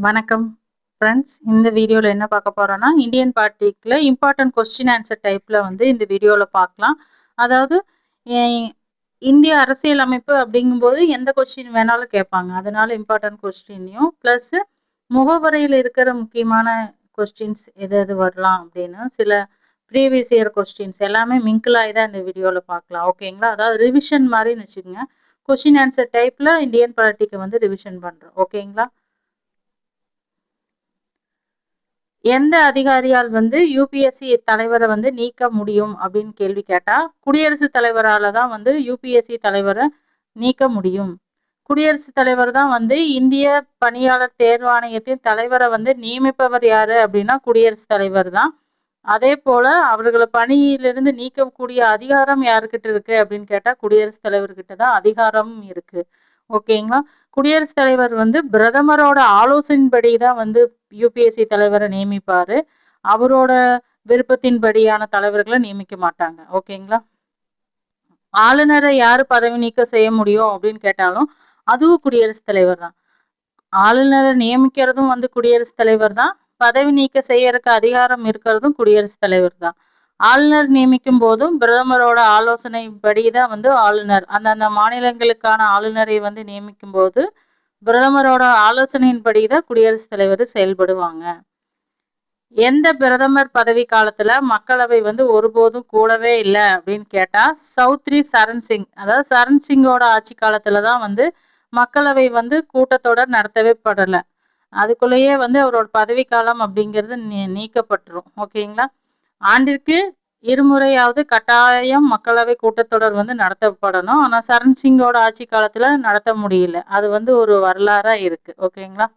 வணக்கம் ஃப்ரெண்ட்ஸ். இந்த வீடியோவில் என்ன பார்க்க போகிறோன்னா, இந்தியன் பார்ட்டிக்கில் இம்பார்ட்டன்ட் கொஸ்டின் ஆன்சர் டைப்பில் வந்து இந்த வீடியோவில் பார்க்கலாம். அதாவது இந்திய அரசியல் அமைப்பு அப்படிங்கும்போது எந்த கொஸ்டின் வேணாலும் கேட்பாங்க. அதனால இம்பார்ட்டன்ட் கொஸ்டினையும் ப்ளஸ்ஸு முகவரையில் இருக்கிற முக்கியமான கொஸ்டின்ஸ் எது எது வரலாம் அப்படின்னு சில ப்ரீவியஸ் இயர் கொஸ்டின்ஸ் எல்லாமே மிங்கிளாகி தான் இந்த வீடியோவில் பார்க்கலாம். ஓகேங்களா? அதாவது ரிவிஷன் மாதிரின்னு வச்சுக்கோங்க. கொஸ்டின் ஆன்சர் டைப்பில் இந்தியன் பார்ட்டிக்கு வந்து ரிவிஷன் பண்ணுறோம். ஓகேங்களா? எந்த அதிகாரியால் வந்து யூபிஎஸ்சி தலைவரை வந்து நீக்க முடியும் அப்படின்னு கேள்வி கேட்டா, குடியரசுத் தலைவரால தான் வந்து யூபிஎஸ்சி தலைவரை நீக்க முடியும். குடியரசுத் தலைவர் தான் வந்து இந்திய பணியாளர் தேர்வாணையத்தின் தலைவரை வந்து நியமிப்பவர் யாரு அப்படின்னா குடியரசுத் தலைவர் தான். அதே போல அவர்களை பணியிலிருந்து நீக்கக்கூடிய அதிகாரம் யாருக்கிட்ட இருக்கு அப்படின்னு கேட்டா குடியரசுத் தலைவர்கிட்ட தான் அதிகாரமும் இருக்கு. ஓகேங்களா? குடியரசுத் தலைவர் வந்து பிரதமரோட ஆலோசனைப்படி தான் வந்து யூபிஎஸ்சி தலைவரை நியமிப்பாரு. அவரோட விருப்பத்தின்படியான தலைவர்களை நியமிக்க மாட்டாங்க. ஓகேங்களா? ஆளுநரை யாரு பதவி நீக்கம் செய்ய முடியும் அப்படின்னு கேட்டாலும் அதுவும் குடியரசுத் தலைவர் தான். ஆளுநரை நியமிக்கிறதும் வந்து குடியரசுத் தலைவர் தான். பதவி நீக்க செய்யறதுக்கு அதிகாரம் இருக்கிறதும் குடியரசுத் தலைவர் தான். ஆளுநர் நியமிக்கும் போதும் பிரதமரோட ஆலோசனைப்படி தான் வந்து ஆளுநர் அந்தந்த மாநிலங்களுக்கான ஆளுநரை வந்து நியமிக்கும் போது பிரதமரோட ஆலோசனையின்படி தான் குடியரசுத் தலைவர் செயல்படுவாங்க. எந்த பிரதமர் பதவி காலத்துல மக்களவை வந்து ஒருபோதும் கூடவே இல்லை அப்படின்னு கேட்டா சௌத்ரி சரண் சிங், அதாவது சரண் சிங்கோட ஆட்சி காலத்துலதான் வந்து மக்களவை வந்து கூட்டத்தொடர் நடத்தவே படலை. அதுக்குள்ளேயே வந்து அவரோட பதவி காலம் அப்படிங்கிறது நீக்கப்பட்டுரும். ஓகேங்களா? ஆண்டிற்கு இருமுறையாவது கட்டாயம் மக்களவை கூட்டத்தொடர் வந்து நடத்தப்படணும். ஆனா சரண் சிங்கோட ஆட்சி காலத்துல நடத்த முடியல. அது வந்து ஒரு வரலாறா இருக்கு. ஓகேங்களா?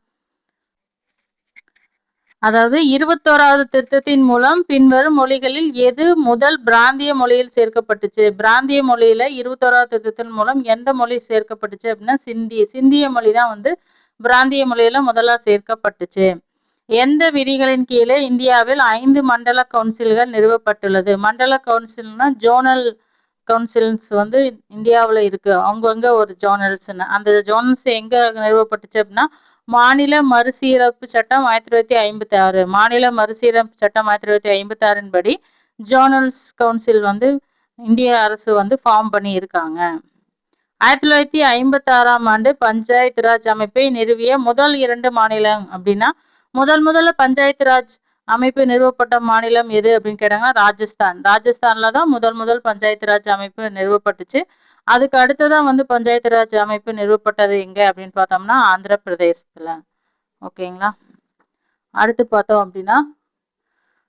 அதாவது 21வது திருத்தத்தின் மூலம் பின்வரும் மொழிகளில் எது முதல் பிராந்திய மொழியில் சேர்க்கப்பட்டுச்சு? பிராந்திய மொழியில 21வது திருத்தத்தின் மூலம் எந்த மொழி சேர்க்கப்பட்டுச்சு அப்படின்னா சிந்திய மொழி தான் வந்து பிராந்திய மொழியில முதல்ல சேர்க்கப்பட்டுச்சு. எந்த விதிகளின் கீழே இந்தியாவில் 5 மண்டல கவுன்சில்கள் நிறுவப்பட்டுள்ளது? மண்டல கவுன்சில்னா ஜோனல் கவுன்சில்ஸ் வந்து இந்தியாவில் இருக்கு. அவங்கவுங்க ஒரு ஜோனல்ஸ்ன்னு. அந்த ஜோனல்ஸ் எங்க நிறுவப்பட்டுச்சு அப்படின்னா மாநில மறுசீரமைப்பு சட்டம் 1956. மாநில மறுசீரமைப்பு சட்டம் 1956 படி ஜோனல்ஸ் கவுன்சில் வந்து இந்திய அரசு வந்து ஃபார்ம் பண்ணி இருக்காங்க. 1956ஆம் ஆண்டு பஞ்சாயத்து ராஜ் அமைப்பை நிறுவிய முதல் 2 மாநிலம் அப்படின்னா முதல்ல பஞ்சாயத்து ராஜ் அமைப்பு நிறுவப்பட்ட மாநிலம் எது அப்படின்னு கேட்டாங்கன்னா ராஜஸ்தான். ராஜஸ்தான்ல தான் முதல் பஞ்சாயத்து ராஜ் அமைப்பு நிறுவப்பட்டுச்சு. அதுக்கு அடுத்ததான் வந்து பஞ்சாயத்து ராஜ் அமைப்பு நிறுவப்பட்டது எங்க அப்படின்னு பார்த்தோம்னா ஆந்திர பிரதேசத்துல. ஓகேங்களா? அடுத்து பார்த்தோம் அப்படின்னா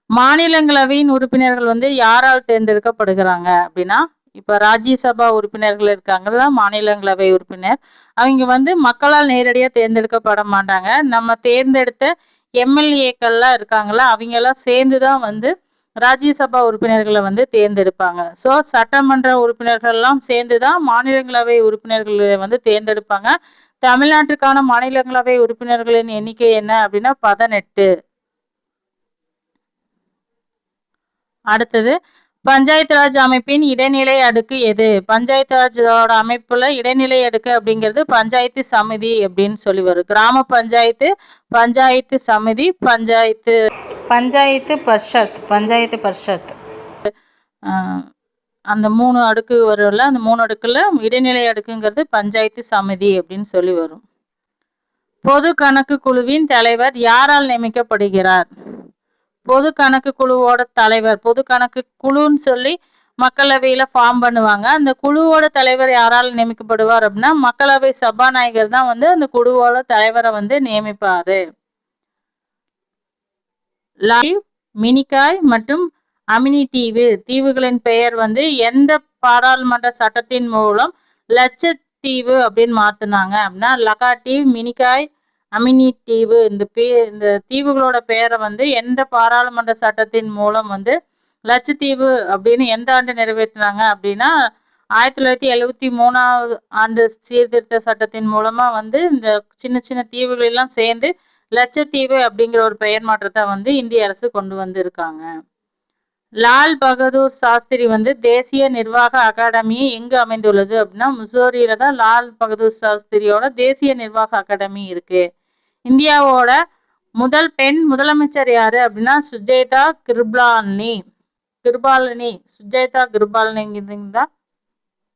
மாநிலங்களவையின் உறுப்பினர்கள் வந்து யாரால் தேர்ந்தெடுக்கப்படுகிறாங்க அப்படின்னா இப்ப ராஜ்யசபா உறுப்பினர்கள் இருக்காங்கல்ல, மாநிலங்களவை உறுப்பினர், அவங்க வந்து மக்களால் நேரடியா தேர்ந்தெடுக்கப்பட மாட்டாங்க. நம்ம தேர்ந்தெடுத்த எம்எல்ஏக்கள்லாம் இருக்காங்கல்ல, அவங்க எல்லாம் சேர்ந்துதான் வந்து ராஜ்யசபா உறுப்பினர்களை வந்து தேர்ந்தெடுப்பாங்க. ஸோ சட்டமன்ற உறுப்பினர்கள்லாம் சேர்ந்துதான் மாநிலங்களவை உறுப்பினர்களை வந்து தேர்ந்தெடுப்பாங்க. தமிழ்நாட்டுக்கான மாநிலங்களவை உறுப்பினர்களின் எண்ணிக்கை என்ன அப்படின்னா 18. அடுத்தது பஞ்சாயத்து ராஜ் அமைப்பின் இடைநிலை அடுக்கு எது? பஞ்சாயத்து ராஜோட அமைப்புல இடைநிலை அடுக்கு அப்படிங்கிறது பஞ்சாயத்து சமிதி அப்படின்னு சொல்லி வரும். கிராம பஞ்சாயத்து, பஞ்சாயத்து சமிதி, பஞ்சாயத்து பர்ஷத் அந்த 3 அடுக்கு வரும்ல, அந்த 3 அடுக்குல இடைநிலை அடுக்குங்கிறது பஞ்சாயத்து சமிதி அப்படின்னு சொல்லி வரும். பொது கணக்கு குழுவின் தலைவர் யாரால் நியமிக்கப்படுகிறார்? பொது கணக்கு குழுவோட தலைவர், பொது கணக்கு குழுன்னு சொல்லி மக்களவையில ஃபார்ம் பண்ணுவாங்க. அந்த குழுவோட தலைவர் யாரால் நியமிக்கப்படுவார் அப்படின்னா மக்களவை சபாநாயகர் தான் வந்து அந்த குழுவோட தலைவரை வந்து நியமிப்பாரு. லாய், மினிகாய் மற்றும் அமினி தீவுகளின் பெயர் வந்து எந்த பாராளுமன்ற சட்டத்தின் மூலம் லட்சத்தீவு அப்படின்னு மாத்துனாங்க அப்படின்னா லகாத்தீவு, மினிகாய், அமினி தீவு. இந்த தீவுகளோட பெயரை வந்து எந்த பாராளுமன்ற சட்டத்தின் மூலம் வந்து லட்சத்தீவு அப்படின்னு எந்த ஆண்டு நிறைவேற்றினாங்க அப்படின்னா 1973ஆவது ஆண்டு சீர்திருத்த சட்டத்தின் மூலமா வந்து இந்த சின்ன சின்ன தீவுகள் எல்லாம் சேர்ந்து லட்சத்தீவு அப்படிங்கிற ஒரு பெயர் மாற்றத்தை வந்து இந்திய அரசு கொண்டு வந்திருக்காங்க. லால் பகதூர் சாஸ்திரி வந்து தேசிய நிர்வாக அகாடமி எங்கு அமைந்துள்ளது அப்படின்னா முசோரியில தான் லால் பகதூர் சாஸ்திரியோட தேசிய நிர்வாக அகாடமி இருக்கு. இந்தியாவோட முதல் பெண் முதலமைச்சர் யாரு அப்படின்னா சுஜேதா கிருபாலினி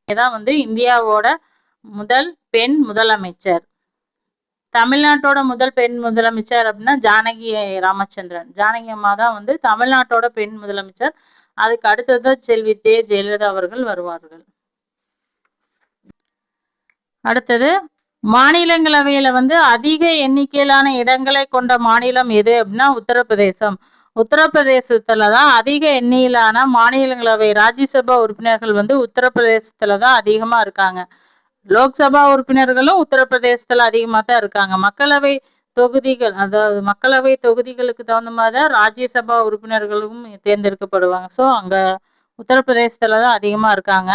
தான் வந்து இந்தியாவோட முதல் பெண் முதலமைச்சர். தமிழ்நாட்டோட முதல் பெண் முதலமைச்சர் அப்படின்னா ஜானகி அம்மா தான் வந்து தமிழ்நாட்டோட பெண் முதலமைச்சர். அதுக்கு அடுத்தது செல்வி ஜெயலலிதா அவர்கள் வருவார்கள். அடுத்தது மாநிலங்களவையில வந்து அதிக எண்ணிக்கையிலான இடங்களை கொண்ட மாநிலம் எது அப்படின்னா உத்தரப்பிரதேசம். உத்தரப்பிரதேசத்துலதான் அதிக எண்ணிக்கையிலான மாநிலங்களவை ராஜ்யசபா உறுப்பினர்கள் வந்து உத்தரப்பிரதேசத்துலதான் அதிகமா இருக்காங்க. லோக்சபா உறுப்பினர்களும் உத்தரப்பிரதேசத்துல அதிகமா தான் இருக்காங்க. மக்களவை தொகுதிகளுக்கு தகுந்த மாதிரிதான் ராஜ்யசபா உறுப்பினர்களும் தேர்ந்தெடுக்கப்படுவாங்க. ஸோ அங்க உத்தரப்பிரதேசத்துலதான் அதிகமா இருக்காங்க.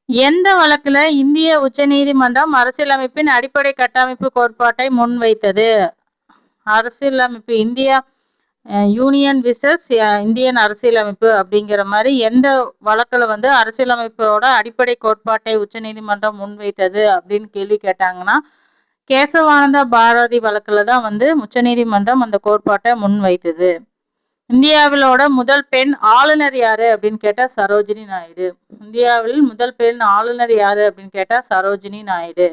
எந்த வழக்குல இந்திய உச்ச நீதிமன்றம் அரசியலமைப்பின் அடிப்படை கட்டமைப்பு கோட்பாட்டை முன்வைத்தது? அரசியலமைப்பு இந்தியா யூனியன் விசஸ் இந்தியன் அரசியலமைப்பு அப்படிங்கிற மாதிரி எந்த வழக்குல வந்து அரசியலமைப்போட அடிப்படை கோட்பாட்டை உச்ச நீதிமன்றம் முன்வைத்தது அப்படின்னு கேள்வி கேட்டாங்கன்னா கேசவானந்த பாரதி வழக்குல தான் வந்து உச்ச நீதிமன்றம் அந்த கோட்பாட்டை முன்வைத்தது. இந்தியாவிலோட முதல் பெண் ஆளுநர் யாரு அப்படின்னு கேட்டா சரோஜினி நாயுடு. இந்தியாவில் முதல் பெண் ஆளுநர் யாரு அப்படின்னு கேட்டா சரோஜினி நாயுடு.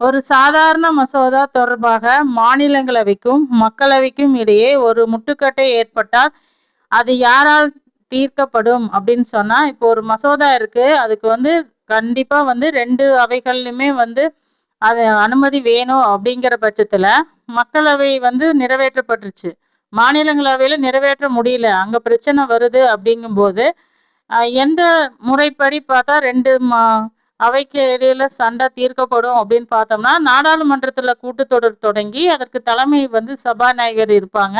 ஒரு சாதாரண மசோதா தொடர்பாக மாநிலங்களவைக்கும் மக்களவைக்கும் இடையே ஒரு முட்டுக்கட்டை ஏற்பட்டால் அது யாரால் தீர்க்கப்படும் அப்படின்னு சொன்னா, இப்போ ஒரு மசோதா இருக்கு, அதுக்கு வந்து கண்டிப்பா வந்து 2 அவைகள்லையுமே வந்து அது அனுமதி வேணும் அப்படிங்கிற பட்சத்துல மக்களவை வந்து நிறைவேற்றப்பட்டுருச்சு, மாநிலங்களவையில நிறைவேற்ற முடியல, அங்க பிரச்சனை வருது. அப்படிங்கும் போது எந்த முறைப்படி பார்த்தா 2 அவைக்கு இடையில சண்டை தீர்க்கப்படும் அப்படின்னு பார்த்தோம்னா நாடாளுமன்றத்துல கூட்டத்தொடர் தொடங்கி அதற்கு தலைமை வந்து சபாநாயகர் இருப்பாங்க.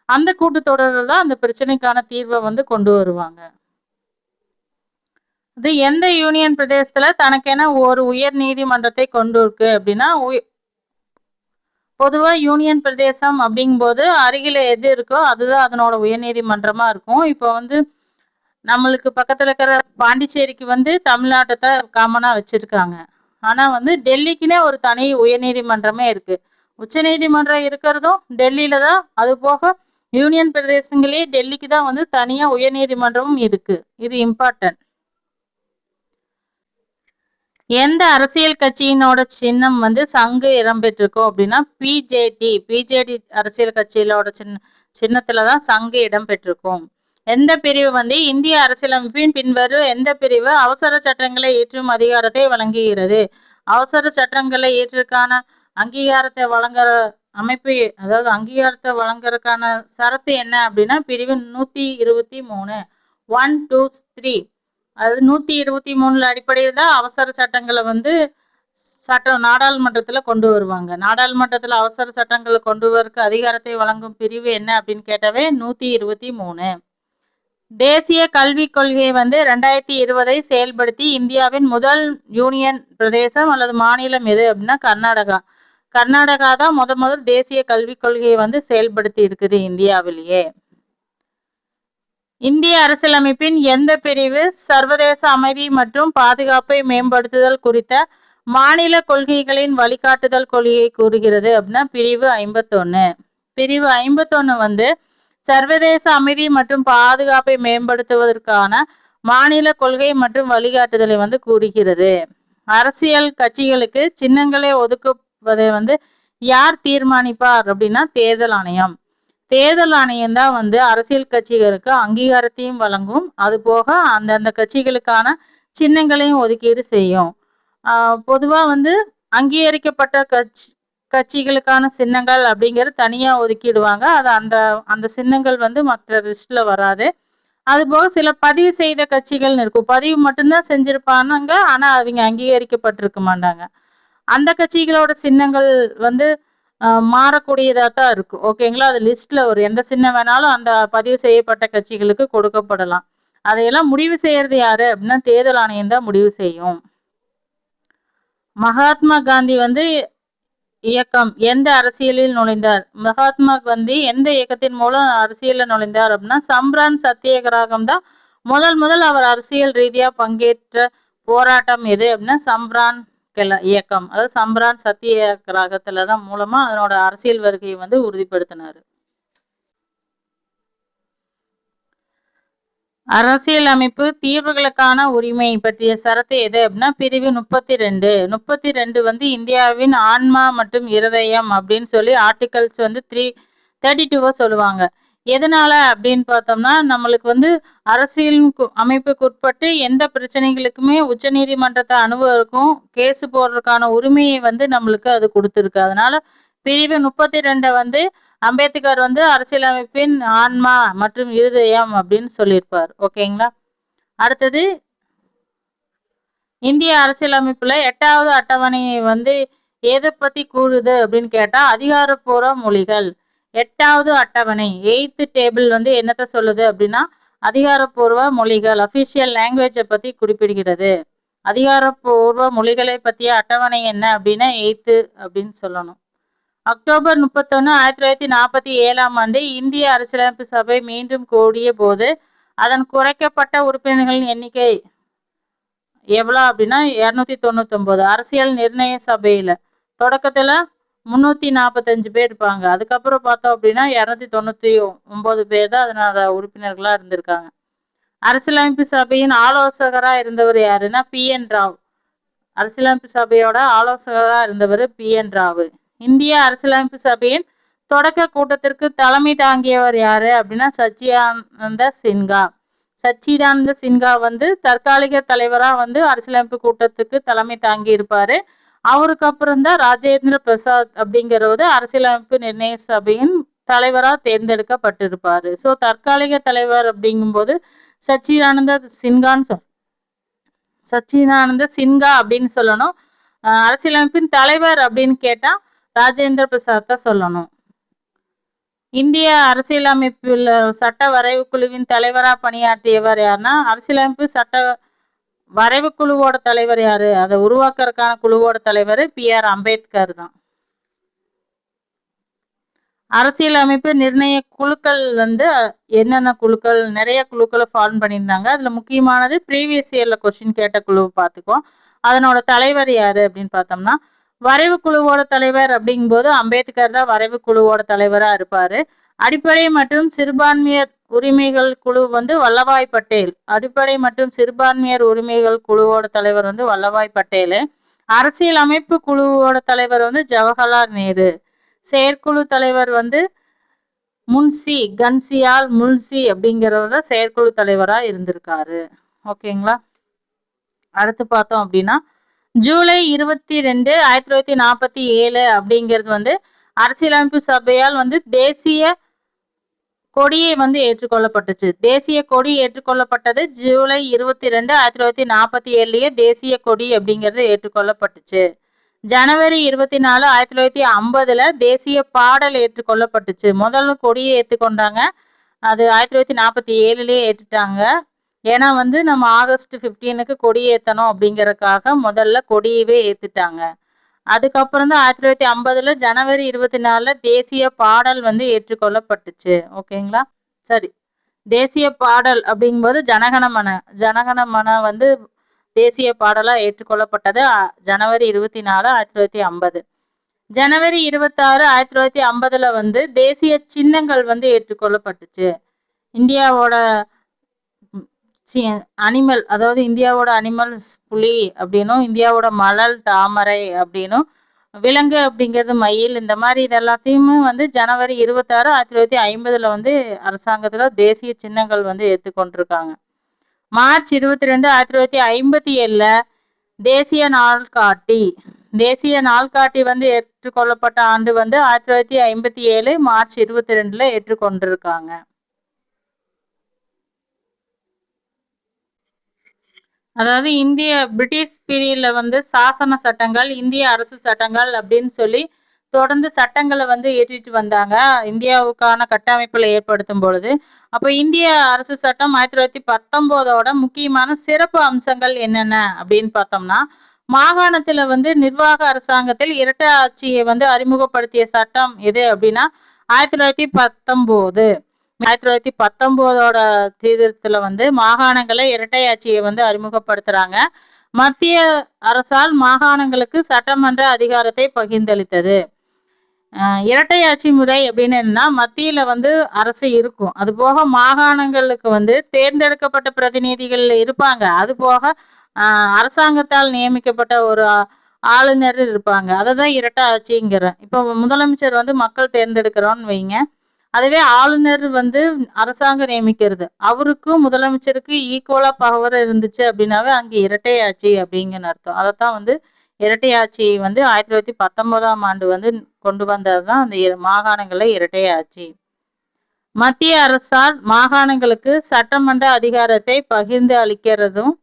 அந்த கூட்டத்தொடரில் தான் அந்த பிரச்சனைக்கான தீர்வை வந்து கொண்டு வருவாங்க. இது எந்த யூனியன் பிரதேசத்துல தனக்கென ஒரு உயர் நீதிமன்றத்தை கொண்டு இருக்கு அப்படின்னா பொதுவா யூனியன் பிரதேசம் அப்படிங்கும்போது அருகில எது இருக்கோ அதுதான் அதனோட உயர்நீதிமன்றமா இருக்கும். இப்போ வந்து நம்மளுக்கு பக்கத்துல இருக்கிற பாண்டிச்சேரிக்கு வந்து தமிழ்நாட்டை தான் காமனா வச்சிருக்காங்க. ஆனா வந்து டெல்லிக்குன்னே ஒரு தனி உயர்நீதிமன்றமே இருக்கு. உச்ச நீதிமன்றம் இருக்கிறதும் டெல்லியில தான். அது போக யூனியன் பிரதேசங்களே டெல்லிக்கு தான் வந்து தனியா உயர்நீதிமன்றமும் இருக்கு. இது இம்பார்ட்டன்ட். எந்த அரசியல் கட்சியினோட சின்னம் வந்து சங்கு இடம்பெற்றிருக்கோம் அப்படின்னா பிஜேடி அரசியல் கட்சியிலோட சின்னத்துலதான் சங்கு இடம்பெற்றிருக்கும். எந்த பிரிவு வந்து இந்திய அரசியலமைப்பின் பின்வரும் எந்த பிரிவு அவசர சட்டங்களை இயற்றும் அதிகாரத்தை வழங்குகிறது? அவசர சட்டங்களை இயற்றுக்கான அங்கீகாரத்தை வழங்குற அமைப்பு, அதாவது அங்கீகாரத்தை வழங்குறதுக்கான சரத்து என்ன அப்படின்னா பிரிவு 123 1, 2, 3. அது 123 அடிப்படையில் தான் அவசர சட்டங்களை வந்து நாடாளுமன்றத்துல கொண்டு வருவாங்க. நாடாளுமன்றத்துல அவசர சட்டங்களை கொண்டு வரக்கு அதிகாரத்தை வழங்கும் பிரிவு என்ன அப்படின்னு கேட்டவே 123. தேசிய கல்விக் கொள்கையை வந்து 2020 செயல்படுத்தி இந்தியாவின் முதல் யூனியன் பிரதேசம் அல்லது மாநிலம் எது அப்படின்னா கர்நாடகா தான் முதல் தேசிய கல்விக் கொள்கையை வந்து செயல்படுத்தி இருக்குது இந்தியாவிலேயே. இந்திய அரசியலமைப்பின் எந்த பிரிவு சர்வதேச அமைதி மற்றும் பாதுகாப்பை மேம்படுத்துதல் குறித்த மாநில கொள்கைகளின் வழிகாட்டுதல் கொள்கையை கூறுகிறது அப்படின்னா பிரிவு 51. பிரிவு 51 வந்து சர்வதேச அமைதி மற்றும் பாதுகாப்பை மேம்படுத்துவதற்கான மாநில கொள்கை மற்றும் வழிகாட்டுதலை வந்து கூறுகிறது. அரசியல் கட்சிகளுக்கு சின்னங்களை ஒதுக்குவதை வந்து யார் தீர்மானிப்பார் அப்படின்னா தேர்தல் ஆணையம். தேர்தல் ஆணையம் தான் வந்து அரசியல் கட்சிகளுக்கு அங்கீகாரத்தையும் வழங்கும், அது போக அந்தந்த கட்சிகளுக்கான சின்னங்களையும் ஒதுக்கீடு செய்யும். பொதுவா வந்து அங்கீகரிக்கப்பட்ட கட்சிகளுக்கான சின்னங்கள் அப்படிங்கிறது தனியா ஒதுக்கிடுவாங்க. அது அந்த சின்னங்கள் வந்து மற்ற லிஸ்ட்ல வராது. அது போக சில பதிவு செய்த கட்சிகள் இருக்கும், பதிவு மட்டும்தான் செஞ்சிருப்பானுங்க, ஆனா அவங்க அங்கீகரிக்கப்பட்டிருக்க மாட்டாங்க. அந்த கட்சிகளோட சின்னங்கள் வந்து மாறக்கூடியதா தான் இருக்கும். ஓகேங்களா? அது லிஸ்ட்ல ஒரு எந்த சின்னம் வேணாலும் அந்த பதிவு செய்யப்பட்ட கட்சிகளுக்கு கொடுக்கப்படலாம். அதையெல்லாம் முடிவு செய்யறது யாரு அப்படின்னா தேர்தல் ஆணையம் தான் முடிவு செய்யும். மகாத்மா காந்தி வந்து இயக்கம் எந்த அரசியலில் நுழைந்தார்? மகாத்மா காந்தி எந்த இயக்கத்தின் மூலம் அரசியல்ல நுழைந்தார் அப்படின்னா சம்பிரான் சத்தியகிரகம் தான் முதல் அவர் அரசியல் ரீதியா பங்கேற்ற போராட்டம் எது அப்படின்னா சம்பிரான் இயக்கம், அதாவது சம்பரான் சத்தியாகிரகத்துல தான் மூலமா அதனோட அரசியல் வருகையை வந்து உறுதிப்படுத்தினாரு. அரசியல் அமைப்பு தீர்வுகளுக்கான உரிமை பற்றிய சரத்து எது அப்படின்னா பிரிவு 32 வந்து இந்தியாவின் ஆன்மா மற்றும் இருதயம் அப்படின்னு சொல்லி ஆர்டிகல்ஸ் வந்து 32 சொல்லுவாங்க. எதனால அப்படின்னு பார்த்தோம்னா நம்மளுக்கு வந்து அரசியல் அமைப்புக்கு உட்பட்டு எந்த பிரச்சனைகளுக்குமே உச்ச நீதிமன்றத்தை அணுகுவதற்கும் கேஸ் போடுறதுக்கான உரிமையை வந்து நம்மளுக்கு அது கொடுத்துருக்கு. அதனால பிரிவு 32 வந்து அம்பேத்கர் வந்து அரசியலமைப்பின் ஆன்மா மற்றும் இருதயம் அப்படின்னு சொல்லியிருப்பார். ஓகேங்களா. அடுத்தது இந்திய அரசியலமைப்புல 8வது அட்டவணையை வந்து எதை பத்தி கூறுது அப்படின்னு கேட்டா அதிகாரப்பூர்வ மொழிகள். 8வது அட்டவணை 8th டேபிள் வந்து என்னத்த சொல்லுது அப்படின்னா அதிகாரப்பூர்வ மொழிகள் அபிஷியல் லாங்குவேஜை பத்தி குறிப்பிடுகிறது. அதிகாரப்பூர்வ மொழிகளை பற்றிய அட்டவணை என்ன அப்படின்னா 8th அப்படின்னு சொல்லணும். அக்டோபர் 31, 1947 இந்திய அரசியலமைப்பு சபை மீண்டும் கூடிய போது அதன் குறைக்கப்பட்ட உறுப்பினர்களின் எண்ணிக்கை எவ்வளோ அப்படின்னா 299. அரசியல் நிர்ணய சபையில தொடக்கத்துல 345 பேர் இருப்பாங்க. அதுக்கப்புறம் பார்த்தோம் அப்படின்னா 299 பேர் தான் அதனோட உறுப்பினர்களா இருந்திருக்காங்க. அரசியலமைப்பு சபையின் ஆலோசகரா இருந்தவர் யாருன்னா PN ராவ். அரசியலமைப்பு சபையோட ஆலோசகரா இருந்தவர் PN ராவ். இந்திய அரசியலமைப்பு சபையின் தொடக்க கூட்டத்திற்கு தலைமை தாங்கியவர் யாரு அப்படின்னா சச்சிதானந்த சின்ஹா வந்து தற்காலிக தலைவரா வந்து அரசியலமைப்பு கூட்டத்துக்கு தலைமை தாங்கி இருப்பாரு. அவருக்கு அப்புறம் தான் ராஜேந்திர பிரசாத் அப்படிங்கிறவர் அரசியலமைப்பு நிர்ணய சபையின் தலைவரா தேர்ந்தெடுக்கப்பட்டிருப்பாரு. ஸோ தற்காலிக தலைவர் அப்படிங்கும்போது சச்சிதானந்த சின்ஹா அப்படின்னு சொல்லணும். அரசியலமைப்பின் தலைவர் அப்படின்னு கேட்டா ராஜேந்திர பிரசாத் தான் சொல்லணும். இந்திய அரசியலமைப்பில் சட்ட வரைவு குழுவின் தலைவரா பணியாற்றியவர் யாருன்னா அரசியலமைப்பு சட்ட வரைவு குழுவோட தலைவர் யாரு, அதை உருவாக்குறதுக்கான குழுவோட தலைவர் PR அம்பேத்கர் தான். அரசியலமைப்பு நிர்ணய குழுக்கள் வந்து என்னென்ன குழுக்கள், நிறைய குழுக்களை ஃபார்ம் பண்ணியிருந்தாங்க. அதுல முக்கியமானது ப்ரீவியஸ் இயர்ல கொஸ்டின் கேட்ட குழு பார்த்துக்கோம். அதனோட தலைவர் யாரு அப்படின்னு பார்த்தோம்னா வரைவு குழுவோட தலைவர் அப்படிங்கும்போது அம்பேத்கர் தான் வரைவு குழுவோட தலைவரா இருப்பாரு. அடிப்படை மற்றும் சிறுபான்மையர் உரிமைகள் குழு வந்து வல்லபாய் பட்டேல். அடிப்படை மற்றும் சிறுபான்மையர் உரிமைகள் குழுவோட தலைவர் வந்து வல்லபாய் பட்டேல். அரசியல் அமைப்பு குழுவோட தலைவர் வந்து ஜவஹர்லால் நேரு. செயற்குழு தலைவர் வந்து கன்சியால் முன்சி அப்படிங்கிறவர் செயற்குழு தலைவரா இருந்திருக்காரு. ஓகேங்களா. அடுத்து பார்த்தோம் அப்படின்னா ஜூலை 22, 1947 அப்படிங்கிறது வந்து அரசியலமைப்பு சபையால் வந்து தேசிய கொடியை வந்து ஏற்றுக்கொள்ளப்பட்டுச்சு. தேசிய கொடி ஏற்றுக்கொள்ளப்பட்டது ஜூலை 22, 1947 தேசிய கொடி அப்படிங்கிறது ஏற்றுக்கொள்ளப்பட்டுச்சு. ஜனவரி 24, 1950 தேசிய பாடல் ஏற்றுக்கொள்ளப்பட்டுச்சு. முதல்ல கொடியை ஏற்றுக்கொண்டாங்க. அது 1947 ஏற்றுட்டாங்க. ஏன்னா வந்து நம்ம ஆகஸ்ட் 15 கொடி ஏற்றணும் அப்படிங்கறதுக்காக முதல்ல கொடியவே ஏத்துட்டாங்க. அதுக்கப்புறம் தான் 1950 ஜனவரி 24 தேசிய பாடல் வந்து ஏற்றுக்கொள்ளப்பட்டுச்சு. ஓகேங்களா. சரி, தேசிய பாடல் அப்படிங்கும்போது ஜனகணமன வந்து தேசிய பாடலா ஏற்றுக்கொள்ளப்பட்டது ஜனவரி 24, 1950. ஜனவரி 26, 1950 வந்து தேசிய சின்னங்கள் வந்து ஏற்றுக்கொள்ளப்பட்டுச்சு. இந்தியாவோட அனிமல், அதாவது இந்தியாவோட அனிமல்ஸ் புலி அப்படின்னும் இந்தியாவோட மலர் தாமரை அப்படின்னும் விலங்கு அப்படிங்கிறது மயில், இந்த மாதிரி இது எல்லாத்தையுமே வந்து ஜனவரி 26, 1950 வந்து அரசாங்கத்துல தேசிய சின்னங்கள் வந்து ஏற்றுக்கொண்டிருக்காங்க. மார்ச் 22, 1957 தேசிய நாள்காட்டி. தேசிய நாள்காட்டி வந்து ஏற்றுக்கொள்ளப்பட்ட ஆண்டு வந்து 1957 மார்ச் 22 ஏற்றுக்கொண்டிருக்காங்க. அதாவது இந்திய பிரிட்டிஷ் பீரியட்ல வந்து சாசன சட்டங்கள், இந்திய அரசு சட்டங்கள் அப்படின்னு சொல்லி தொடர்ந்து சட்டங்களை வந்து ஏற்றிட்டு வந்தாங்க இந்தியாவுக்கான கட்டமைப்புல ஏற்படுத்தும் பொழுது. அப்ப இந்திய அரசு சட்டம் 1919 முக்கியமான சிறப்பு அம்சங்கள் என்னென்ன அப்படின்னு பார்த்தோம்னா மாகாணத்துல வந்து நிர்வாக அரசாங்கத்தில் இரட்டை ஆட்சியை வந்து அறிமுகப்படுத்திய சட்டம் எது அப்படின்னா 1919. 1919 சீர்திருத்தத்துல வந்து மாகாணங்களை இரட்டை ஆட்சியை வந்து அறிமுகப்படுத்துறாங்க. மத்திய அரசால் மாகாணங்களுக்கு சட்டமன்ற அதிகாரத்தை பகிர்ந்தளித்தது. இரட்டை ஆட்சி முறை அப்படின்னு என்னன்னா, மத்தியில வந்து அரசு இருக்கும். அது போக மாகாணங்களுக்கு வந்து தேர்ந்தெடுக்கப்பட்ட பிரதிநிதிகள் இருப்பாங்க. அது போக அரசாங்கத்தால் நியமிக்கப்பட்ட ஒரு ஆளுநர் இருப்பாங்க. அததான் இரட்டை ஆட்சிங்கிறேன். இப்போ முதலமைச்சர் வந்து மக்கள் தேர்ந்தெடுக்கிறோன்னு வைங்க. அதுவே ஆளுநர் வந்து அரசாங்கம் நியமிக்கிறது. அவருக்கும் முதலமைச்சருக்கு ஈக்குவலா பவர் இருந்துச்சு அப்படின்னாவே அங்க இரட்டை ஆட்சி அப்படிங்கன்னு அர்த்தம். அதைத்தான் வந்து இரட்டை ஆட்சி வந்து 1919ஆம் ஆண்டு வந்து கொண்டு வந்ததுதான் அந்த மாகாணங்கள்ல இரட்டை ஆட்சி. மத்திய அரசால் மாகாணங்களுக்கு சட்டமன்ற அதிகாரத்தை பகிர்ந்து அளிக்கிறதும்,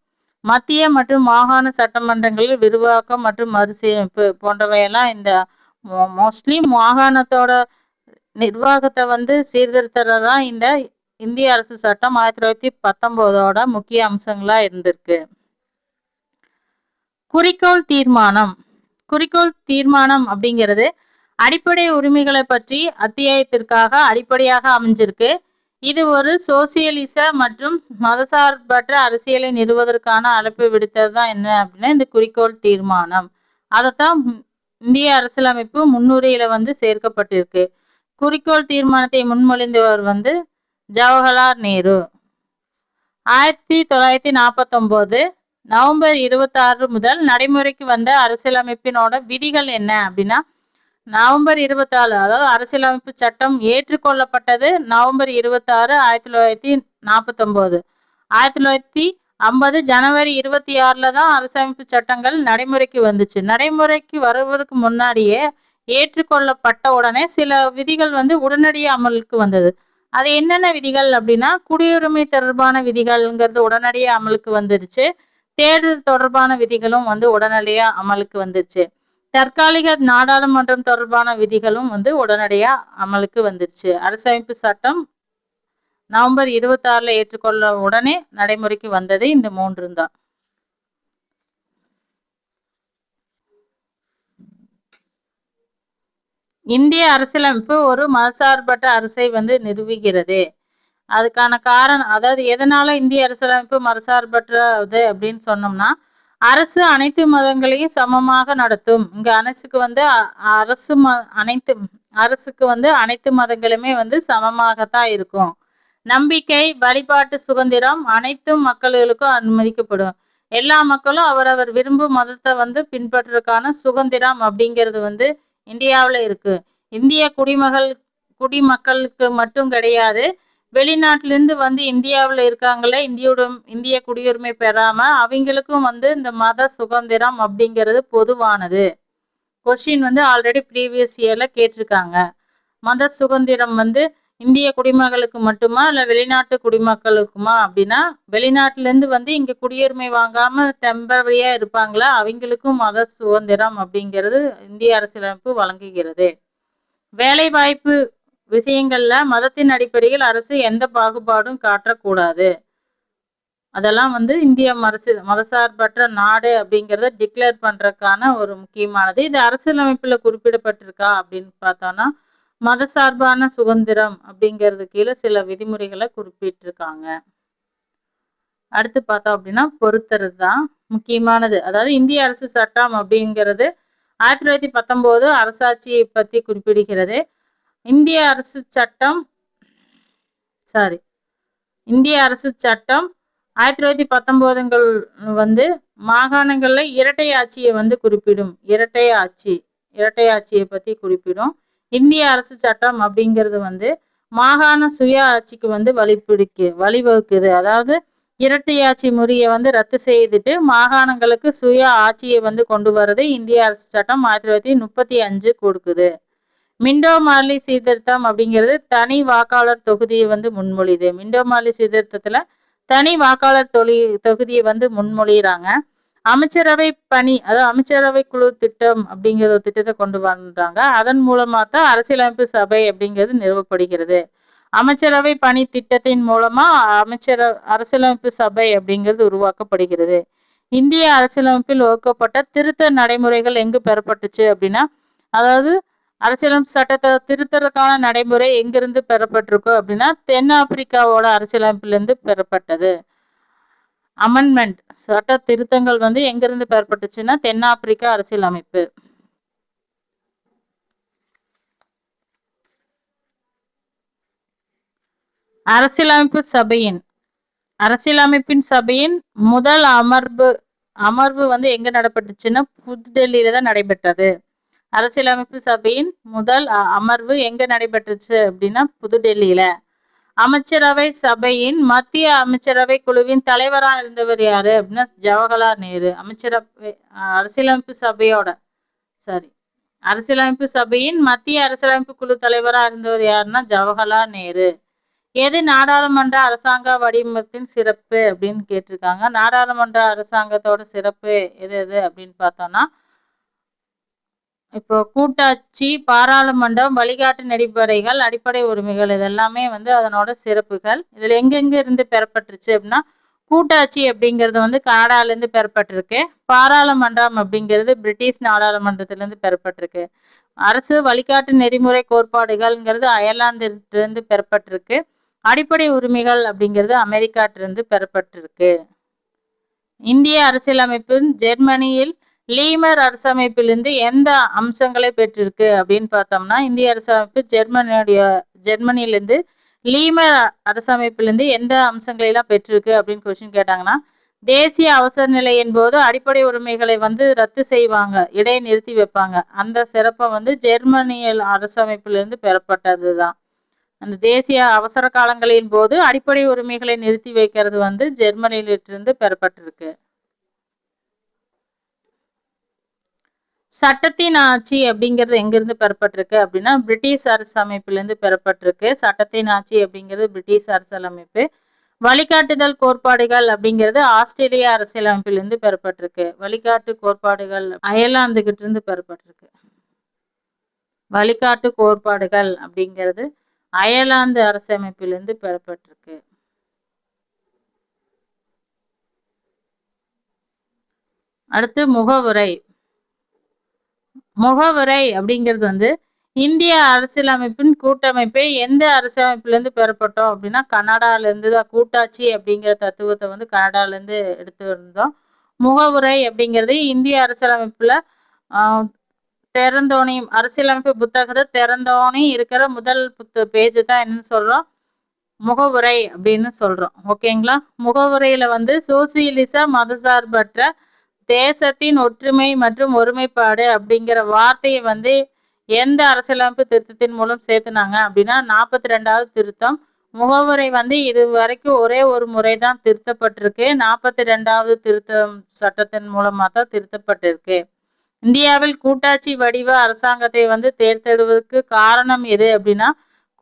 மத்திய மற்றும் மாகாண சட்டமன்றங்களில் விரிவாக்கம் மற்றும் மறுசீரமைப்பு போன்றவையெல்லாம் இந்த மோஸ்ட்லி மாகாணத்தோட நிர்வாகத்தை வந்து சீர்திருத்ததான் இந்த இந்திய அரசு சட்டம் 1919ஓட முக்கிய அம்சங்களா இருந்திருக்கு. குறிக்கோள் தீர்மானம். குறிக்கோள் தீர்மானம் அப்படிங்கிறது அடிப்படை உரிமைகளை பற்றி அத்தியாயத்திற்காக அடிப்படையாக அமைஞ்சிருக்கு. இது ஒரு சோசியலிச மற்றும் மதசார்பற்ற அரசியலை நிறுவதற்கான அழைப்பு விடுத்தது தான் என்ன அப்படின்னா இந்த குறிக்கோள் தீர்மானம். அதைத்தான் இந்திய அரசியலமைப்பு முன்னுரையில வந்து சேர்க்கப்பட்டிருக்கு. குறிக்கோள் தீர்மானத்தை முன்மொழிந்தவர் வந்து ஜவஹர்லால் நேரு. 1949 நவம்பர் 26 முதல் நடைமுறைக்கு வந்த அரசியலமைப்பினோட விதிகள் என்ன அப்படின்னா, நவம்பர் 24 அதாவது அரசியலமைப்பு சட்டம் ஏற்றுக்கொள்ளப்பட்டது நவம்பர் 26 1949. 1950 ஜனவரி 26 தான் அரசியலமைப்பு சட்டங்கள் நடைமுறைக்கு வந்துச்சு. நடைமுறைக்கு வருவதற்கு முன்னாடியே ஏற்றுக்கொள்ளப்பட்ட உடனே சில விதிகள் வந்து உடனடியே அமலுக்கு வந்தது. அது என்னென்ன விதிகள் அப்படின்னா, குடியுரிமை தொடர்பான விதிகள்ங்கிறது உடனடியே அமலுக்கு வந்துருச்சு. தேர்தல் தொடர்பான விதிகளும் வந்து உடனடியா அமலுக்கு வந்துருச்சு. தற்காலிக நாடாளுமன்றம் தொடர்பான விதிகளும் வந்து உடனடியா அமலுக்கு வந்துருச்சு. அரசமைப்பு சட்டம் நவம்பர் 26 ஏற்றுக்கொள்ள உடனே நடைமுறைக்கு வந்தது இந்த 3 தான். இந்திய அரசியலமைப்பு ஒரு மதசார்பற்ற அரசை வந்து நிறுவுகிறது. அதுக்கான காரணம், அதாவது எதனால இந்திய அரசியலமைப்பு மதசார்பற்றது அப்படின்னு சொன்னோம்னா, அரசு அனைத்து மதங்களையும் சமமாக நடத்தும். இங்க அரசுக்கு வந்து அரசுக்கு வந்து அனைத்து மதங்களுமே வந்து சமமாகத்தான் இருக்கும். நம்பிக்கை வழிபாட்டு சுதந்திரம் அனைத்து மக்களுக்கும் அனுமதிக்கப்படும். எல்லா மக்களும் அவரவர் விரும்பும் மதத்தை வந்து பின்பற்றுறதுக்கான சுதந்திரம் அப்படிங்கிறது வந்து இந்தியாவில் இருக்கு. இந்திய குடிமக்களுக்கு மட்டும் கிடையாது, வெளிநாட்டிலிருந்து வந்து இந்தியாவில் இருக்காங்களே இந்திய குடியுரிமை பெறாம அவங்களுக்கும் வந்து இந்த மத சுதந்திரம் அப்படிங்கிறது பொதுவானது. கொஸ்டின் வந்து ஆல்ரெடி ப்ரீவியஸ் இயர்ல கேட்டிருக்காங்க. மத சுதந்திரம் வந்து இந்திய குடிமக்களுக்கு மட்டுமா இல்ல வெளிநாட்டு குடிமக்களுக்குமா அப்படின்னா, வெளிநாட்டிலிருந்து வந்து இங்க குடியுரிமை வாங்காம டெம்பரரியா இருப்பாங்களா அவங்களுக்கும் மத சுதந்திரம் அப்படிங்கிறது இந்திய அரசியலமைப்பு வழங்குகிறது. வேலை வாய்ப்பு விஷயங்கள்ல மதத்தின் அடிப்படையில் அரசு எந்த பாகுபாடும் காட்டக்கூடாது. அதெல்லாம் வந்து இந்திய மதசார்பற்ற நாடு அப்படிங்கிறத டிக்ளேர் பண்றதுக்கான ஒரு முக்கியமானது. இது அரசியலமைப்புல குறிப்பிடப்பட்டிருக்கா அப்படின்னு பார்த்தோம்னா, மதசார்பான சுதந்திரம் அப்படிங்கிறது கீழே சில விதிமுறைகளை குறிப்பிட்டிருக்காங்க. அடுத்து பார்த்தோம் அப்படின்னா பொறுத்துறது தான் முக்கியமானது. அதாவது இந்திய அரசு சட்டம் அப்படிங்கிறது 1919 அரசாட்சியை பத்தி குறிப்பிடுகிறது. இந்திய அரசு சட்டம் 1919 வந்து மாகாணங்கள்ல இரட்டை ஆட்சியை வந்து குறிப்பிடும். இரட்டை ஆட்சியை பத்தி குறிப்பிடும். இந்திய அரசு சட்டம் அப்படிங்கிறது வந்து மாகாண சுய ஆட்சிக்கு வந்து வழிவகுக்குது. அதாவது இரட்டை ஆட்சி முறையை வந்து ரத்து செய்துட்டு மாகாணங்களுக்கு சுய ஆட்சியை வந்து கொண்டு வரது இந்திய அரசு சட்டம் 1935 கொடுக்குது. மிண்டோ மார்லி சீர்திருத்தம் அப்படிங்கிறது தனி வாக்காளர் தொகுதியை வந்து முன்மொழியுது. மிண்டோ மார்லி சீர்திருத்தத்துல தனி வாக்காளர் தொகுதியை வந்து முன்மொழிகிறாங்க. அமைச்சரவை பணி, அதாவது அமைச்சரவை குழு திட்டம் அப்படிங்கிற ஒரு திட்டத்தை கொண்டு வந்தாங்க. அதன் மூலமா தான் அரசியலமைப்பு சபை அப்படிங்கிறது நிறுவப்படுகிறது. அமைச்சரவை பணி திட்டத்தின் மூலமா அரசியலமைப்பு சபை அப்படிங்கிறது உருவாக்கப்படுகிறது. இந்திய அரசியலமைப்பில் வகுக்கப்பட்ட திருத்த நடைமுறைகள் எங்கு பெறப்பட்டுச்சு அப்படின்னா, அதாவது அரசியலமைப்பு சட்டத்தை திருத்தறதுக்கான நடைமுறை எங்கிருந்து பெறப்பட்டிருக்கும் அப்படின்னா தென்னாப்பிரிக்காவோட அரசியலமைப்பிலிருந்து பெறப்பட்டது. அமெண்ட்மெண்ட் சட்ட திருத்தங்கள் வந்து எங்கிருந்து பெறப்பட்டுச்சுன்னா தென்னாப்பிரிக்க அரசியலமைப்பு. அரசியலமைப்பின் சபையின் முதல் அமர்வு வந்து எங்க நடைபெற்றுச்சுன்னா புதுடெல்லியில தான் நடைபெற்றது. அரசியலமைப்பு சபையின் முதல் அமர்வு எங்க நடைபெற்றுச்சு அப்படின்னா புதுடெல்லியில. அமைச்சரவை சபையின் மத்திய அமைச்சரவை குழுவின் தலைவராக இருந்தவர் யாரு அப்படின்னா ஜவஹர்லால் நேரு. அரசியலமைப்பு சபையோட அரசியலமைப்பு சபையின் மத்திய அரசியலமைப்பு குழு தலைவராக இருந்தவர் யாருன்னா ஜவஹர்லால் நேரு. எது நாடாளுமன்ற அரசாங்க வடிவமைப்பின் சிறப்பு அப்படின்னு கேட்டிருக்காங்க. நாடாளுமன்ற அரசாங்கத்தோட சிறப்பு எது அப்படின்னு பார்த்தோம்னா இப்போ கூட்டாட்சி, பாராளுமன்றம், வழிகாட்டு நெறிமுறைகள், அடிப்படை உரிமைகள் இதெல்லாமே வந்து அதனோட சிறப்புகள். இதுல எங்கெங்க இருந்து பெறப்பட்டுருச்சு அப்படின்னா கூட்டாட்சி அப்படிங்கிறது வந்து கனடால இருந்து பெறப்பட்டிருக்கு. பாராளுமன்றம் அப்படிங்கிறது பிரிட்டிஷ் நாடாளுமன்றத்திலிருந்து பெறப்பட்டிருக்கு. அரசு வழிகாட்டு நெறிமுறை கோட்பாடுகள்ங்கிறது அயர்லாந்திலிருந்து பெறப்பட்டிருக்கு. அடிப்படை உரிமைகள் அப்படிங்கிறது அமெரிக்காட்டிலிருந்து பெறப்பட்டிருக்கு. இந்திய அரசியலமைப்பு ஜெர்மனியில் லீமர் அரசமைப்பிலிருந்து எந்த அம்சங்களை பெற்றிருக்கு அப்படின்னு பார்த்தோம்னா இந்திய அரசமைப்பு ஜெர்மனியிலிருந்து லீமர் அரசமைப்பிலிருந்து எந்த அம்சங்களை எல்லாம் பெற்றிருக்கு அப்படின்னு கொஸ்டின் கேட்டாங்கன்னா தேசிய அவசர நிலையின் போது அடிப்படை உரிமைகளை வந்து ரத்து செய்வாங்க, இடையே நிறுத்தி வைப்பாங்க. அந்த சிறப்பை வந்து ஜெர்மனியல் அரசமைப்பிலிருந்து பெறப்பட்டதுதான். அந்த தேசிய அவசர காலங்களின் போது அடிப்படை உரிமைகளை நிறுத்தி வைக்கிறது வந்து ஜெர்மனியிலிருந்து பெறப்பட்டிருக்கு. சட்டத்தின் ஆட்சி அப்படிங்கிறது எங்கிருந்து பெறப்பட்டிருக்கு அப்படின்னா பிரிட்டிஷ் அரசமைப்பிலிருந்து பெறப்பட்டிருக்கு. சட்டத்தின் ஆட்சி அப்படிங்கிறது பிரிட்டிஷ் அரசியலமைப்பு. வழிகாட்டுதல் கோட்பாடுகள் அப்படிங்கிறது ஆஸ்திரேலிய அரசியலமைப்பிலிருந்து பெறப்பட்டிருக்கு. வழிகாட்டு கோட்பாடுகள் அயர்லாந்து கிட்ட இருந்து பெறப்பட்டிருக்கு. வழிகாட்டு கோட்பாடுகள் அப்படிங்கிறது அயர்லாந்து அரசமைப்பிலிருந்து பெறப்பட்டிருக்கு. அடுத்து முகவுரை அப்படிங்கிறது வந்து இந்திய அரசியலமைப்பின் கூட்டமைப்பை எந்த அரசியலமைப்பிலிருந்து பெறப்பட்டோம் அப்படின்னா கனடால இருந்து தான். கூட்டாட்சி அப்படிங்கிற தத்துவத்தை வந்து கனடால இருந்து எடுத்து வந்தோம். முகவுரை அப்படிங்கிறது இந்திய அரசியலமைப்புல திறந்தோனி அரசியலமைப்பு புத்தகத்தை திறந்தோனி இருக்கிற முதல் பேஜ் தான் என்னன்னு சொல்றோம் முகவுரை அப்படின்னு சொல்றோம். ஓகேங்களா. முகவுரையில வந்து சோசியலிச மதசார்பற்ற தேசத்தின் ஒற்றுமை மற்றும் ஒருமைப்பாடு அப்படிங்கிற வார்த்தையை வந்து எந்த அரசியலமைப்பு திருத்தத்தின் மூலம் சேர்த்துனாங்க அப்படின்னா 42வது திருத்தம். முகவுரை வந்து இது வரைக்கும் ஒரே ஒரு முறை தான் திருத்தப்பட்டிருக்கு. 42வது திருத்தம் சட்டத்தின் மூலமா தான் திருத்தப்பட்டிருக்கு. இந்தியாவில் கூட்டாட்சி வடிவ அரசாங்கத்தை வந்து தேர்ந்தெடுவதற்கு காரணம் எது அப்படின்னா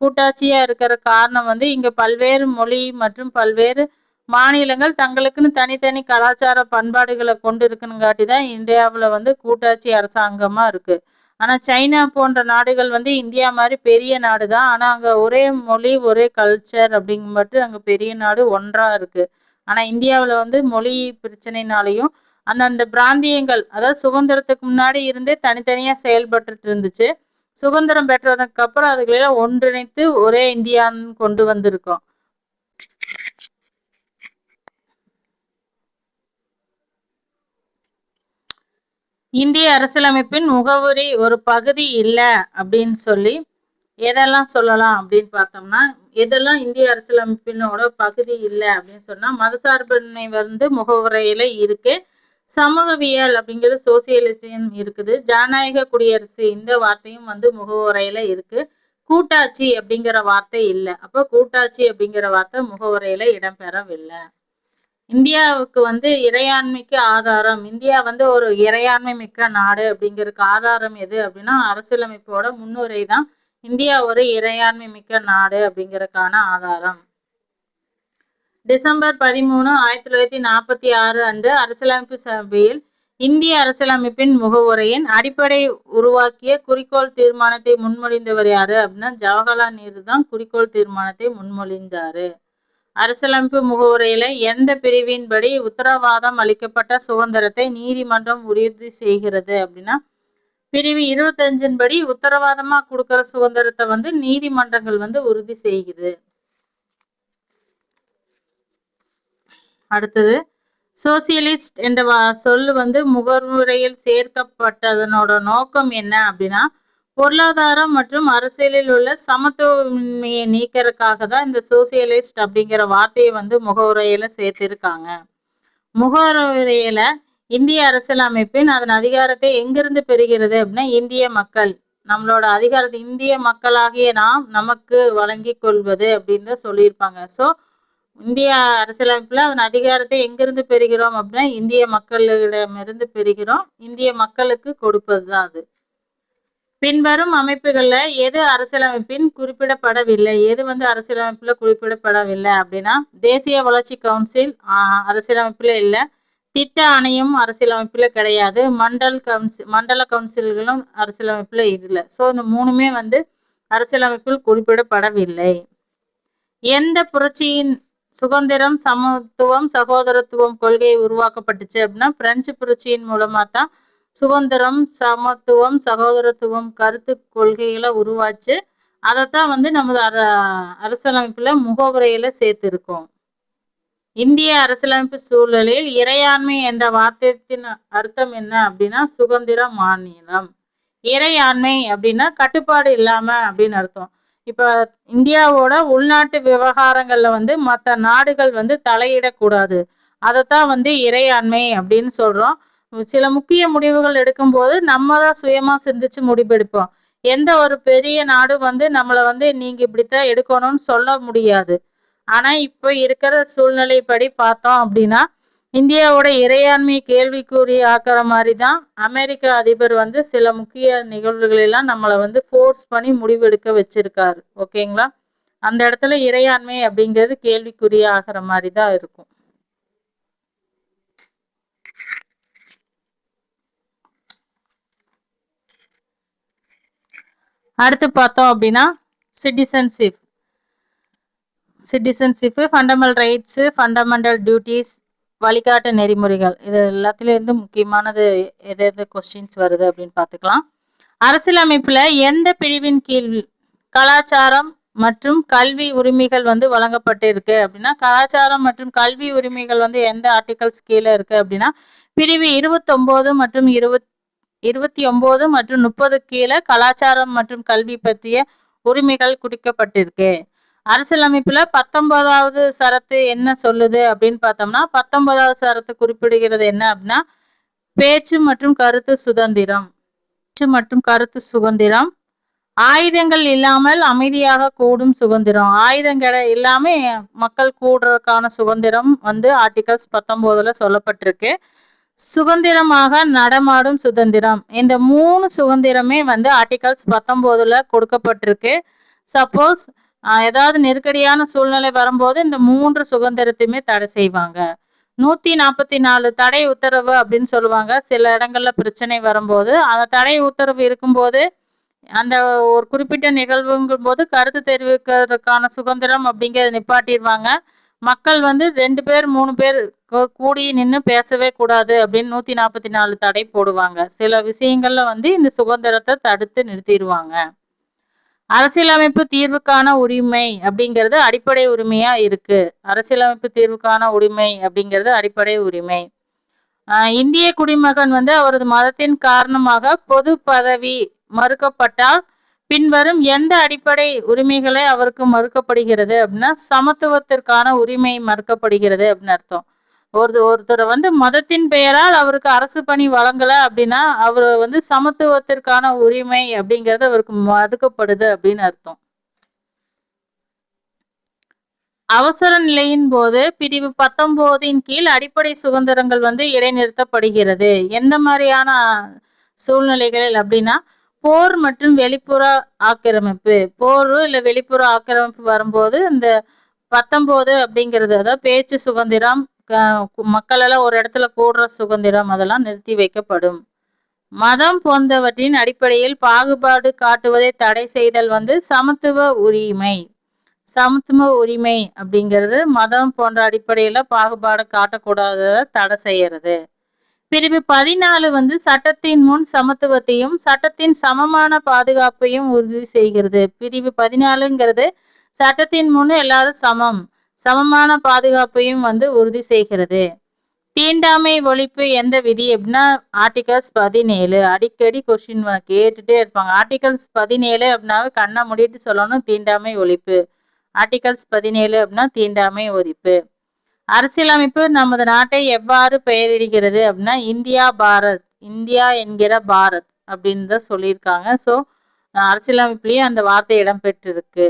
கூட்டாட்சியா இருக்கிற காரணம் வந்து இங்க பல்வேறு மொழி மற்றும் பல்வேறு மாநிலங்கள் தங்களுக்குன்னு தனித்தனி கலாச்சார பண்பாடுகளை கொண்டு இருக்குனுங்காட்டி தான் இந்தியாவில் வந்து கூட்டாட்சி அரசாங்கமா இருக்கு. ஆனா சைனா போன்ற நாடுகள் வந்து இந்தியா மாதிரி பெரிய நாடு தான். ஆனா அங்க ஒரே மொழி ஒரே கல்ச்சர் அப்படிங்க மட்டும் அங்க பெரிய நாடு ஒன்றா இருக்கு. ஆனா இந்தியாவில் வந்து மொழி பிரச்சனைனாலையும் அந்தந்த பிராந்தியங்கள் அதாவது சுதந்திரத்துக்கு முன்னாடி இருந்தே தனித்தனியா செயல்பட்டு இருந்துச்சு. சுதந்திரம் பெற்றதுக்கு அப்புறம் அதுகளெல்லாம் ஒன்றிணைத்து ஒரே இந்தியான்னு கொண்டு வந்திருக்கோம். இந்திய அரசியலமைப்பின் முகவுரை ஒரு பகுதி இல்லை அப்படின்னு சொல்லி எதெல்லாம் சொல்லலாம் அப்படின்னு பார்த்தோம்னா எதெல்லாம் இந்திய அரசியலமைப்பினோட பகுதி இல்லை அப்படின்னு சொன்னா மதசார்பின்மை வந்து முகவுரையில இருக்கு. சமூகவியல் அப்படிங்கிறது சோசியலிசம் இருக்குது. ஜனநாயக குடியரசு இந்த வார்த்தையும் வந்து முகவுரையில இருக்கு. கூட்டாட்சி அப்படிங்கிற வார்த்தை இல்லை. அப்போ கூட்டாட்சி அப்படிங்கிற வார்த்தை முகவுரையில இடம்பெறவில்லை. இந்தியாவுக்கு வந்து இறையாண்மைக்கு ஆதாரம் இந்தியா வந்து ஒரு இறையாண்மை மிக்க நாடு அப்படிங்கிறதுக்கு ஆதாரம் எது அப்படின்னா அரசியலமைப்போட முன்னுரை தான் இந்தியா ஒரு இறையாண்மை மிக்க நாடு அப்படிங்கிறதுக்கான ஆதாரம். டிசம்பர் 13, 1946 அன்று அரசியலமைப்பு சபையில் இந்திய அரசியலமைப்பின் முகவுரையின் அடிப்படை உருவாக்கிய குறிக்கோள் தீர்மானத்தை முன்மொழிந்தவர் யாரு அப்படின்னா ஜவஹர்லால் நேரு தான் குறிக்கோள் தீர்மானத்தை முன்மொழிந்தாரு. அரசியலமைப்பு முகவுரையில எந்த பிரிவின்படி உத்தரவாதம் அளிக்கப்பட்ட சுதந்திரத்தை நீதிமன்றம் உறுதி செய்கிறது அப்படின்னா பிரிவு 25 படி உத்தரவாதமா கொடுக்கிற சுதந்திரத்தை வந்து நீதிமன்றங்கள் வந்து உறுதி செய்யுது. அடுத்தது சோசியலிஸ்ட் என்ற சொல் வந்து முகவுரையில் சேர்க்கப்பட்டதனோட நோக்கம் என்ன அப்படின்னா, பொருளாதாரம் மற்றும் அரசியலில் உள்ள சமத்துவமின்மையை நீக்கிறதுக்காக தான் இந்த சோசியலிஸ்ட் அப்படிங்கிற வார்த்தையை வந்து முகவுரையில சேர்த்திருக்காங்க. முகவுரையில இந்திய அரசியலமைப்பின் அதன் அதிகாரத்தை எங்கிருந்து பெறுகிறது அப்படின்னா, இந்திய மக்கள் நம்மளோட அதிகாரத்தை இந்திய மக்களாகிய நாம் நமக்கு வழங்கி கொள்வது அப்படின்னு தான் சொல்லியிருப்பாங்க. ஸோ இந்திய அரசியலமைப்புல அதன் அதிகாரத்தை எங்கிருந்து பெறுகிறோம் அப்படின்னா, இந்திய மக்களிடமிருந்து பெறுகிறோம். இந்திய மக்களுக்கு கொடுப்பதுதான் அது. பின்வரும் அமைப்புகள்ல எது அரசியலமைப்பின் குறிப்பிடப்படவில்லை, எது வந்து அரசியலமைப்புல குறிப்பிடப்படவில்லை அப்படின்னா, தேசிய வளர்ச்சி கவுன்சில் அரசியலமைப்புல இல்லை, திட்ட ஆணையம் அரசியலமைப்புல கிடையாது, மண்டல கவுன்சில்களும் அரசியலமைப்புல இல்லை. ஸோ இந்த மூணுமே வந்து அரசியலமைப்பில் குறிப்பிடப்படவில்லை. எந்த புரட்சியின் சுதந்திரம், சமத்துவம், சகோதரத்துவம் கொள்கை உருவாக்கப்பட்டுச்சு அப்படின்னா, பிரெஞ்சு புரட்சியின் மூலமா தான் சுதந்திரம், சமத்துவம், சகோதரத்துவம் கருத்து கொள்கைகளை உருவாச்சு. அதைத்தான் வந்து நமது அரசியலமைப்புல முகவுரையில சேர்த்திருக்கோம். இந்திய அரசியலமைப்பு சூழலில் இறையாண்மை என்ற வார்த்தையின் அர்த்தம் என்ன அப்படின்னா, சுதந்திர மாநிலம். இறையாண்மை அப்படின்னா கட்டுப்பாடு இல்லாம அப்படின்னு அர்த்தம். இப்ப இந்தியாவோட உள்நாட்டு விவகாரங்கள்ல வந்து மற்ற நாடுகள் வந்து தலையிடக்கூடாது. அதைத்தான் வந்து இறையாண்மை அப்படின்னு சொல்றோம். சில முக்கிய முடிவுகள் எடுக்கும்போது நம்ம தான் சுயமா சிந்திச்சு முடிவெடுப்போம். எந்த ஒரு பெரிய நாடு வந்து நம்மளை வந்து நீங்க இப்படித்தான் எடுக்கணும்னு சொல்ல முடியாது. ஆனா இப்ப இருக்கிற சூழ்நிலைப்படி பார்த்தோம் அப்படின்னா, இந்தியாவோட இறையாண்மை கேள்விக்குறி ஆக்குற மாதிரி தான் அமெரிக்க அதிபர் வந்து சில முக்கிய நிகழ்வுகளெல்லாம் நம்மளை வந்து ஃபோர்ஸ் பண்ணி முடிவெடுக்க வச்சிருக்காரு. ஓகேங்களா? அந்த இடத்துல இறையாண்மை அப்படிங்கிறது கேள்விக்குறி ஆகிற மாதிரி தான் இருக்கும். அடுத்து பார்த்தோம் அப்படின்னா citizenship, fundamental rights, fundamental duties, வழிகாட்டு நெறிமுறைகள். இது எல்லாத்துலேருந்து முக்கியமானது எது கொஸ்டின்ஸ் வருது அப்படின்னு பார்த்துக்கலாம். அரசியலமைப்புல எந்த பிரிவின் கீழ் கலாச்சாரம் மற்றும் கல்வி உரிமைகள் வந்து வழங்கப்பட்டு இருக்கு அப்படின்னா, கலாச்சாரம் மற்றும் கல்வி உரிமைகள் வந்து எந்த ஆர்டிகல்ஸ் கீழே இருக்கு அப்படின்னா, பிரிவு 29 மற்றும் 29 மற்றும் 30 கீழே கலாச்சாரம் மற்றும் கல்வி பற்றிய உரிமைகள் குறிக்கப்பட்டிருக்கு. அரசியலமைப்புல 19வது சரத்து என்ன சொல்லுது அப்படின்னு பார்த்தோம்னா, 19வது சரத்து குறிப்பிடுகிறது என்ன அப்படின்னா, பேச்சு மற்றும் கருத்து சுதந்திரம், ஆயுதங்கள் இல்லாமல் அமைதியாக கூடும் சுதந்திரம். ஆயுதங்கள் இல்லாம மக்கள் கூடுறதுக்கான சுதந்திரம் வந்து ஆர்டிகல்ஸ் 19ல சொல்லப்பட்டிருக்கு. சுதந்திரமாக நடமாடும் சுதந்திரம். இந்த 3 சுதந்திரமே வந்து ஆர்டிகல்ஸ் 19ல கொடுக்கப்பட்டிருக்கு. சப்போஸ் ஏதாவது நெருக்கடியான சூழ்நிலை வரும்போது இந்த 3 சுதந்திரத்தையுமே தடை செய்வாங்க. 144 தடை உத்தரவு அப்படின்னு சொல்லுவாங்க. சில இடங்கள்ல பிரச்சனை வரும்போது அந்த தடை உத்தரவு இருக்கும்போது அந்த ஒரு குறிப்பிட்ட நிகழ்வுங்கும் போது கருத்து தெரிவிக்கிறதுக்கான சுதந்திரம் அப்படிங்கிறத நிப்பாட்டிடுவாங்க. மக்கள் வந்து 2 பேர் 3 பேர் கூடி நின்று பேசவே கூடாது அப்படின்னு 144 தடை போடுவாங்க. சில விஷயங்கள்ல வந்து இந்த சுதந்திரத்தை தடுத்து நிறுத்திடுவாங்க. அரசியலமைப்பு தீர்வுக்கான உரிமை அப்படிங்கிறது அடிப்படை உரிமையா இருக்கு. அரசியலமைப்பு தீர்வுக்கான உரிமை அப்படிங்கிறது அடிப்படை உரிமை. இந்திய குடிமகன் வந்து அவரது மதத்தின் காரணமாக பொது பதவி மறுக்கப்பட்டால் பின்வரும் எந்த அடிப்படை உரிமைகளை அவருக்கு மறுக்கப்படுகிறது அப்படின்னா, சமத்துவத்திற்கான உரிமை மறுக்கப்படுகிறது அப்படின்னு அர்த்தம். ஒருத்தர் வந்து மதத்தின் பெயரால் அவருக்கு அரசு பணி வழங்கல அப்படின்னா அவர் வந்து சமத்துவத்திற்கான உரிமை அப்படிங்கிறது அவருக்கு மறுக்கப்படுது அப்படின்னு அர்த்தம். அவசர நிலையின் போது பிரிவு 19 கீழ் அடிப்படை சுதந்திரங்கள் வந்து இடைநிறுத்தப்படுகிறது. எந்த மாதிரியான சூழ்நிலைகளில் அப்படின்னா, போர் மற்றும் வெளிப்புற ஆக்கிரமிப்பு. போர் இல்ல வெளிப்புற ஆக்கிரமிப்பு வரும்போது இந்த 19 அப்படிங்கிறது, அதாவது பேச்சு சுதந்திரம், மக்கள் எல்லாம் ஒரு இடத்துல கூடுற சுதந்திரம் அதெல்லாம் நிறுத்தி வைக்கப்படும். மதம் போன்றவற்றின் அடிப்படையில் பாகுபாடு காட்டுவதை தடை செய்தல் வந்து சமத்துவ உரிமை. அப்படிங்கிறது மதம் போன்ற அடிப்படையில பாகுபாடு காட்டக்கூடாததை தடை செய்யறது. பிரிவு 14 வந்து சட்டத்தின் முன் சமத்துவத்தையும் சட்டத்தின் சமமான பாதுகாப்பையும் உறுதி செய்கிறது. பிரிவு 14ங்கிறது சட்டத்தின் முன் எல்லாரும் சமமான பாதுகாப்பையும் வந்து உறுதி செய்கிறது. தீண்டாமை ஒழிப்பு எந்த விதி அப்படின்னா ஆர்டிகல்ஸ் 17. அடிக்கடி கொஸ்டின் கேட்டுட்டே இருப்பாங்க. ஆர்டிகல்ஸ் 17 அப்படின்னாவே கண்ணை மூடிட்டு சொல்லணும் தீண்டாமை ஒழிப்பு. ஆர்டிகல்ஸ் 17 அப்படின்னா தீண்டாமை ஒழிப்பு. அரசியலமைப்பு நமது நாட்டை எவ்வாறு பெயரிடுகிறது அப்படின்னா இந்தியா பாரத், இந்தியா என்கிற பாரத் அப்படின்னு தான் சொல்லியிருக்காங்க. ஸோ அரசியலமைப்புலேயே அந்த வார்த்தை இடம்பெற்றிருக்கு.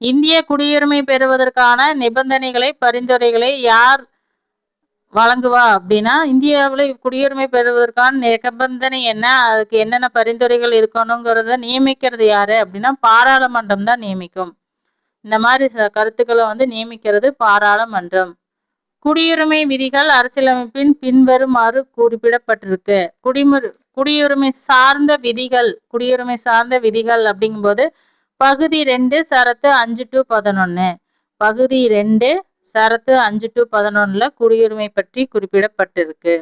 இந்திய குடியுரிமை பெறுவதற்கான நிபந்தனைகளை பரிந்துரைகளை யார் வழங்குவா அப்படின்னா இந்தியாவில் குடியுரிமை பெறுவதற்கான நிபந்தனை என்ன, அதுக்கு என்னென்ன பரிந்துரைகள் இருக்கணுங்கிறத நியமிக்கிறது யாரு அப்படின்னா பாராளுமன்றம் தான் நியமிக்கும். இந்த மாதிரி கருத்துக்களை வந்து நியமிக்கிறது பாராளுமன்றம். குடியுரிமை விதிகள் அரசியலமைப்பின் பின்வருமாறு குறிப்பிடப்பட்டிருக்கு. குடியுரிமை சார்ந்த விதிகள், குடியுரிமை சார்ந்த விதிகள் அப்படிங்கும்போது பகுதி 2 சரத்து 5 to 11. பகுதி 2 சரத்து 5 to 11 குடியுரிமை பற்றி குறிப்பிடப்பட்டிருக்கு.